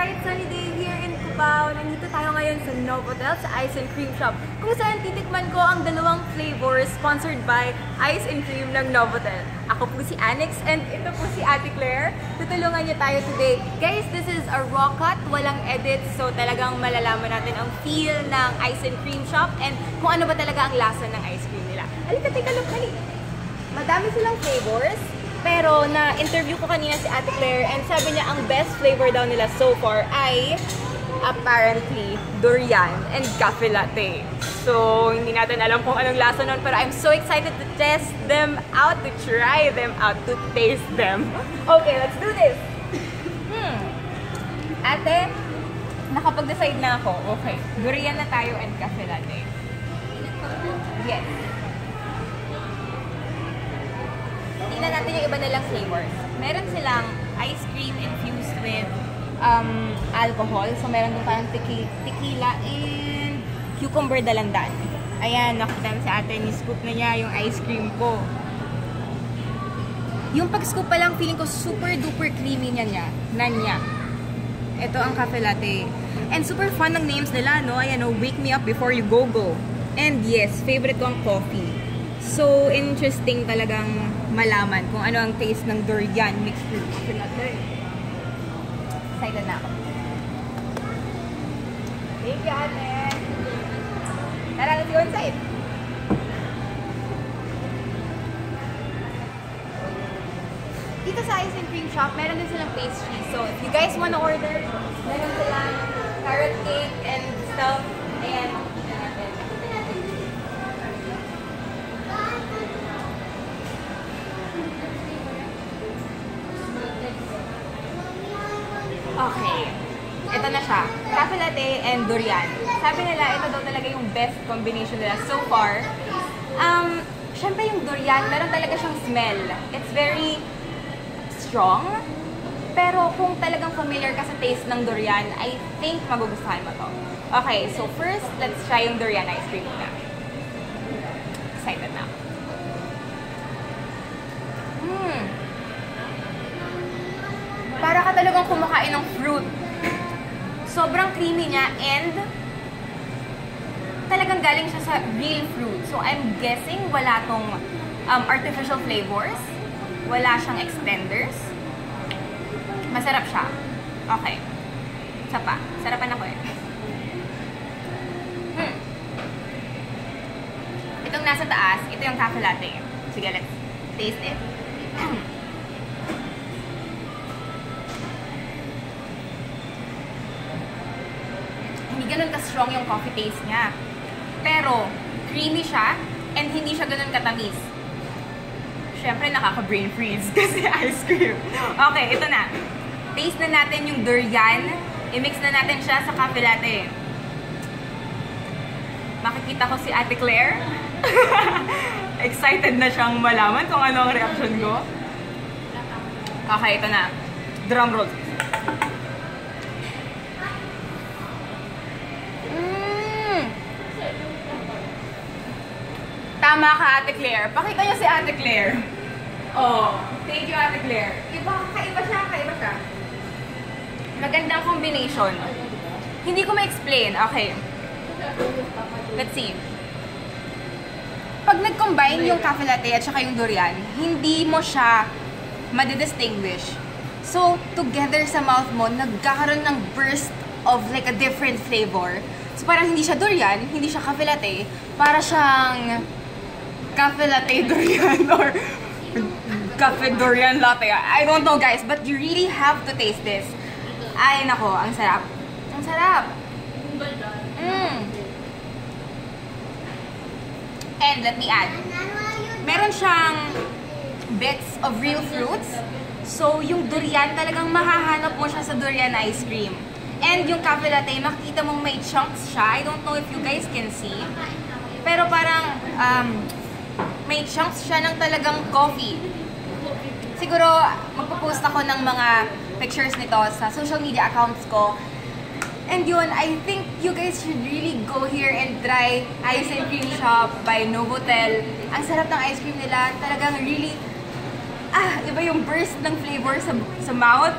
bright sunny day here in Cubao. Nandito tayo ngayon sa Novotel sa Ice and Cream Shop kung saan titikman ko ang dalawang flavors sponsored by Ice and Cream ng Novotel. Ako po si Anix and ito po si Ate Claire. Tutulungan niyo tayo today. Guys, this is a raw cut, walang edit, so talagang malalaman natin ang feel ng Ice and Cream Shop and kung ano ba talaga ang lasa ng ice cream nila. Halika, take a look, halika. Madami silang flavors. Pero na-interview ko kanina si Ate Claire and sabi niya ang best flavor daw nila so far ay apparently durian and cafe latte. So, hindi natin alam kung anong lasa nun pero I'm so excited to test them out, to try them out, to taste them. Okay, let's do this! Ate, nakapag-decide na ako. Okay, durian na tayo and cafe latte. Yes. Tingnan natin yung iba nilang flavors. Meron silang ice cream infused with alcohol. So, meron doon parang tequila and cucumber dalandan. Ayan, nakita na si ate, ni-scoop na niya yung ice cream ko. Yung pag-scoop pa lang, feeling ko super duper creamy niya. Ito ang cafe latte. And super fun ng names nila, no? Ayan, no? Wake me up before you go. And yes, favorite ko ang coffee. So, interesting talagang malaman kung ano ang taste ng durian mixed with cafe latte. Excited na ako. Thank you, ate! Tara, let's go inside! Dito sa Ice and Cream Shop, meron din silang pastry. So, if you guys wanna order, meron silang carrot cake and stuff. Ayan. Okay. Ito na siya. Cafe latte and durian. Sabi nila, ito daw talaga yung best combination nila so far. Syempre yung durian, meron talaga siyang smell. It's very strong. Pero kung talagang familiar ka sa taste ng durian, I think magugustuhan mo to. Okay, so first, let's try yung durian ice cream na. Excited na. Para ka talagang kumakain ng fruit. Sobrang creamy niya and talagang galing siya sa real fruit. So I'm guessing wala tong artificial flavors. Wala siyang extenders. Masarap siya. Okay. Isa pa. Sarapan ako eh. Itong nasa taas, ito yung cafe latte. Sige, let's taste it. Hindi ganun ka-strong yung coffee taste niya. Pero, creamy siya and hindi siya ganun katamis. Siyempre, nakaka-brain freeze kasi ice cream. Okay, ito na. Taste na natin yung durian. I-mix na natin siya sa cafe latte. Makikita ko si Ate Claire. Excited na siyang malaman kung ano ang reaction ko. Okay, ito na. Drum roll. Tama ka, Ate Claire. Pakita niyo si Ate Claire. Oh, thank you, Ate Claire. Kaiba siya. Magandang combination. Hindi ko ma-explain. Okay. Let's see. Pag nag-combine yung cafe latte at saka yung durian, hindi mo siya madidistinguish. So, together sa mouth mo, nagkakaroon ng burst of like a different flavor. So, parang hindi siya durian, hindi siya cafe latte. Para siyang cafe latte durian or cafe durian latte. I don't know guys, but you really have to taste this. Ay nako, ang sarap. Ang sarap. And let me add, meron siyang bits of real fruits. So yung durian talagang mahahanap mo siya sa durian ice cream. And yung cafe latte, makikita mong may chunks siya. I don't know if you guys can see. Pero parang may chunks siya ng talagang coffee. Siguro, magpo-post ako ng mga pictures nito sa social media accounts ko. And yun, I think you guys should really go here and try Ice and Cream Shop by Novotel. Ang sarap ng ice cream nila. Talagang really, iba yung burst ng flavor sa mouth.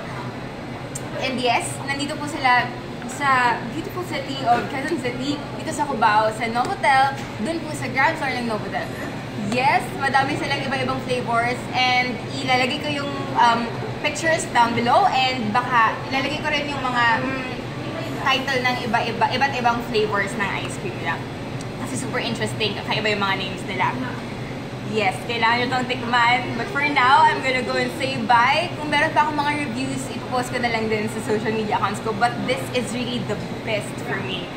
And yes, nandito po sila sa beautiful city of Quezon City, dito sa Cubao, sa Novotel, dun po sa ground floor ng Novotel. Yes, madami silang iba-ibang flavors and ilalagay ko yung pictures down below and baka ilalagay ko rin yung mga title ng iba't ibang flavors ng ice cream nila. Kasi super interesting, kakaiba yung mga names nila. Yes, kailangan nyo itong tikman. But for now, I'm gonna go and say bye. Kung meron pa akong mga reviews, ipopost ko na lang din sa social media accounts ko. But this is really the best for me.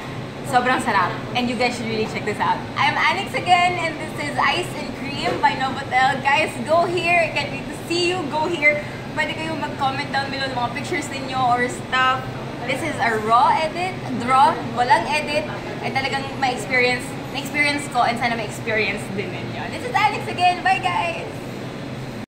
Sobrang sarap. And you guys should really check this out. I'm Anix again, and this is Ice and Cream by Novotel. Guys, go here. I can't wait to see you. Go here. Pwede kayong mag-comment down below ng mga pictures ninyo or stuff. This is a raw edit. Walang edit. Ay talagang na-experience ko and sana ma-experience din ninyo. This is Alex again. Bye guys!